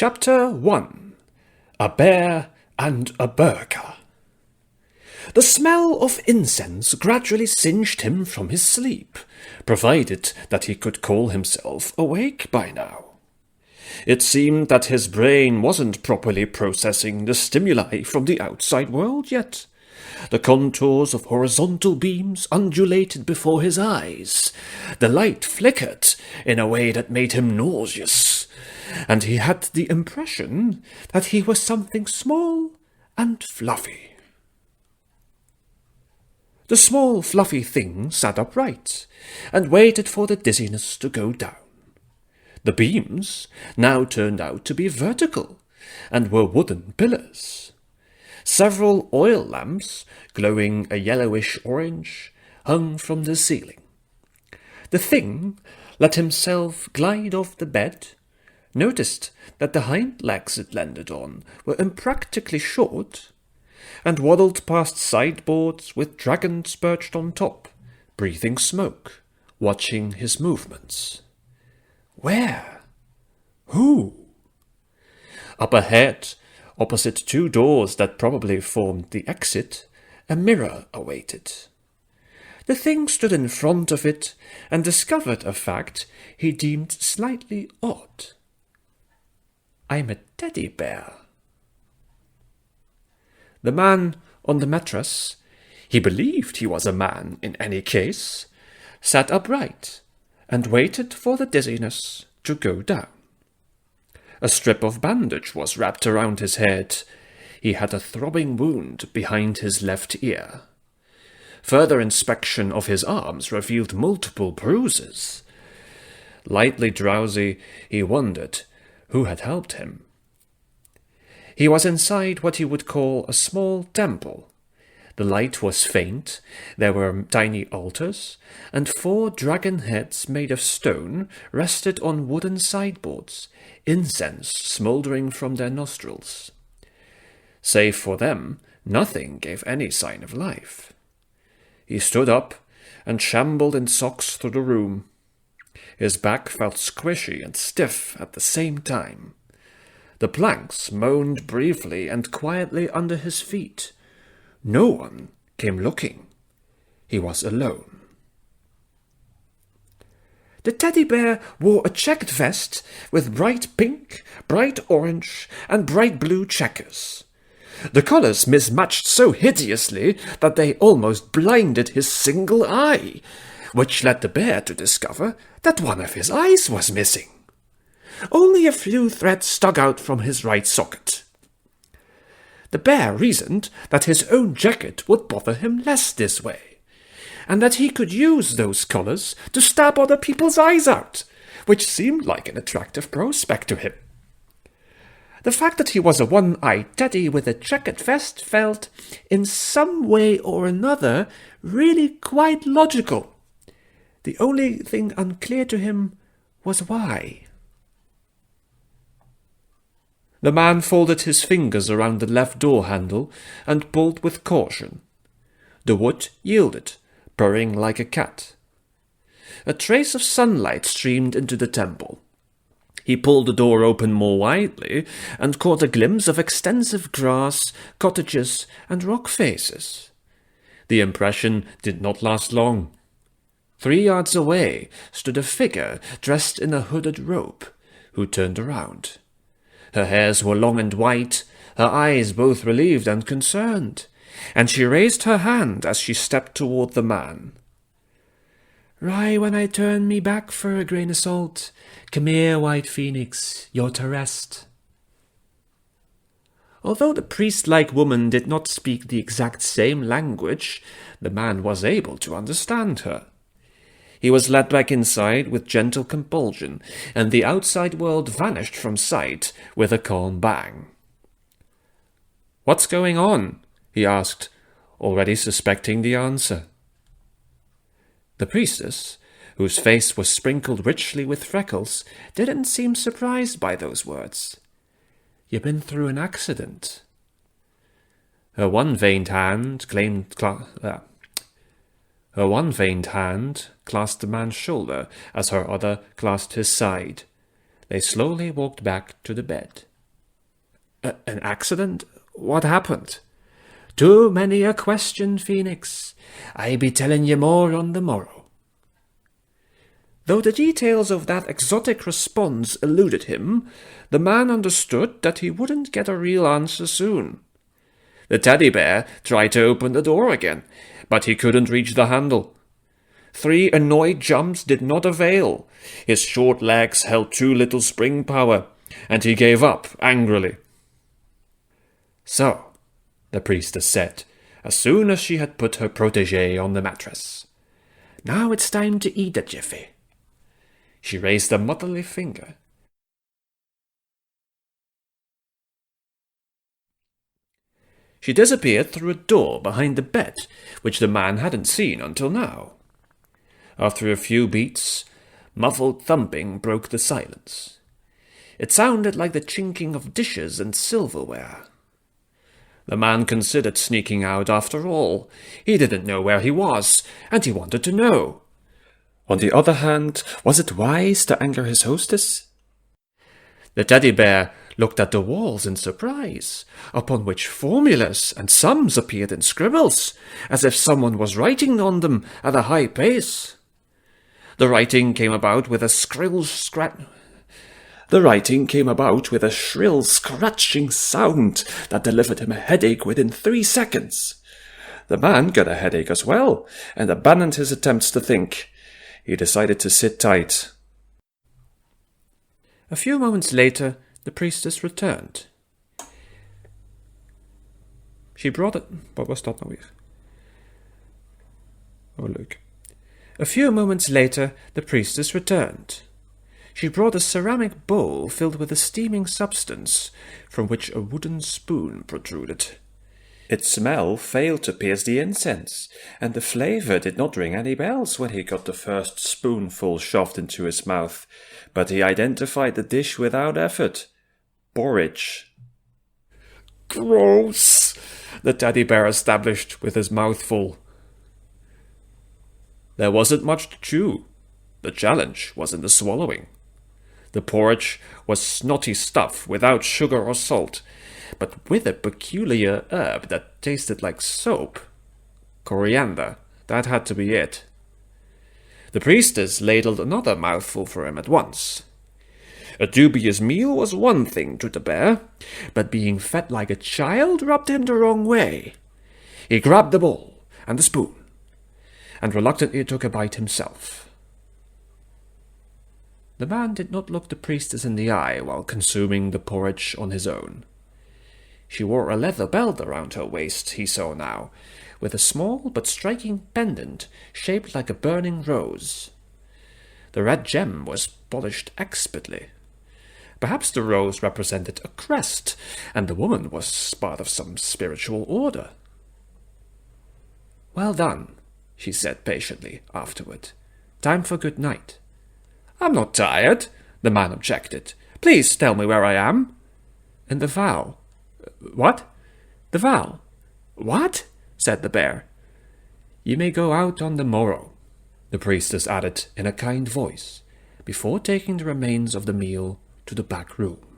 Chapter 1. A Bear and a Burqa. The smell of incense gradually singed him from his sleep, provided that he could call himself awake by now. It seemed that his brain wasn't properly processing the stimuli from the outside world yet. The contours of horizontal beams undulated before his eyes. The light flickered in a way that made him nauseous, and he had the impression that he was something small and fluffy. The small, fluffy thing sat upright and waited for the dizziness to go down. The beams now turned out to be vertical and were wooden pillars. Several oil lamps, glowing a yellowish-orange, hung from the ceiling. The thing let himself glide off the bed, noticed that the hind legs it landed on were impractically short, and waddled past sideboards with dragons perched on top, breathing smoke, watching his movements. Where? Who? Up ahead, opposite two doors that probably formed the exit, a mirror awaited. The thing stood in front of it and discovered a fact he deemed slightly odd. I'm a teddy bear. The man on the mattress, he believed he was a man in any case, sat upright and waited for the dizziness to go down. A strip of bandage was wrapped around his head. He had a throbbing wound behind his left ear. Further inspection of his arms revealed multiple bruises. Lightly drowsy, he wondered who had helped him. He was inside what he would call a small temple. The light was faint, there were tiny altars, and 4 dragon heads made of stone rested on wooden sideboards, incense smouldering from their nostrils. Save for them, nothing gave any sign of life. He stood up and shambled in socks through the room. His back felt squishy and stiff at the same time. The planks moaned briefly and quietly under his feet. No one came looking. He was alone. The teddy bear wore a checked vest with bright pink, bright orange, and bright blue checkers. The colours mismatched so hideously that they almost blinded his single eye, which led the bear to discover that one of his eyes was missing. Only a few threads stuck out from his right socket. The bear reasoned that his own jacket would bother him less this way, and that he could use those collars to stab other people's eyes out, which seemed like an attractive prospect to him. The fact that he was a one-eyed teddy with a checkered vest felt, in some way or another, really quite logical. The only thing unclear to him was why. The man folded his fingers around the left door handle and pulled with caution. The wood yielded, purring like a cat. A trace of sunlight streamed into the temple. He pulled the door open more widely and caught a glimpse of extensive grass, cottages, and rock faces. The impression did not last long. 3 yards away stood a figure dressed in a hooded robe, who turned around. Her hairs were long and white, her eyes both relieved and concerned, and she raised her hand as she stepped toward the man. "Right when I turn me back for a grain of salt, come here, White Phoenix, you're to rest." Although the priest-like woman did not speak the exact same language, the man was able to understand her. He was led back inside with gentle compulsion, and the outside world vanished from sight with a calm bang. "What's going on?" he asked, already suspecting the answer. The priestess, whose face was sprinkled richly with freckles, didn't seem surprised by those words. "You've been through an accident." Her one veined hand clasped the man's shoulder as her other clasped his side. They slowly walked back to the bed. An accident? What happened?" "Too many a question, Phoenix. I be telling ye more on the morrow." Though the details of that exotic response eluded him, the man understood that he wouldn't get a real answer soon. The teddy bear tried to open the door again, but he couldn't reach the handle. 3 annoyed jumps did not avail. His short legs held too little spring power, and he gave up angrily. "So," the priestess said, as soon as she had put her protégé on the mattress, "now it's time to eat a jiffy." She raised a motherly finger. She disappeared through a door behind the bed, which the man hadn't seen until now. After a few beats, muffled thumping broke the silence. It sounded like the chinking of dishes and silverware. The man considered sneaking out after all. He didn't know where he was, and he wanted to know. On the other hand, was it wise to anger his hostess? The teddy bear looked at the walls in surprise, upon which formulas and sums appeared in scribbles, as if someone was writing on them at a high pace. The writing came about with a shrill scratching sound that delivered him a headache within 3 seconds. The man got a headache as well, and abandoned his attempts to think. He decided to sit tight. A few moments later, the priestess returned. She brought it. What was dat nou weer? Oh, leuk. A few moments later, the priestess returned. She brought a ceramic bowl filled with a steaming substance, from which a wooden spoon protruded. Its smell failed to pierce the incense, and the flavour did not ring any bells when he got the first spoonful shoved into his mouth, but he identified the dish without effort. Porridge. "Gross," the teddy bear established with his mouth full. There wasn't much to chew. The challenge was in the swallowing. The porridge was snotty stuff without sugar or salt, but with a peculiar herb that tasted like soap. Coriander, that had to be it. The priestess ladled another mouthful for him at once. A dubious meal was one thing to the bear, but being fed like a child rubbed him the wrong way. He grabbed the bowl and the spoon, and reluctantly took a bite himself. The man did not look the priestess in the eye while consuming the porridge on his own. She wore a leather belt around her waist, he saw now, with a small but striking pendant shaped like a burning rose. The red gem was polished expertly. Perhaps the rose represented a crest, and the woman was part of some spiritual order. "Well done," she said patiently afterward. "Time for good night." "I'm not tired," the man objected. "Please tell me where I am." "In the vow." "What?" "The vow." "What?" said the bear. "You may go out on the morrow," the priestess added in a kind voice, before taking the remains of the meal to the back room.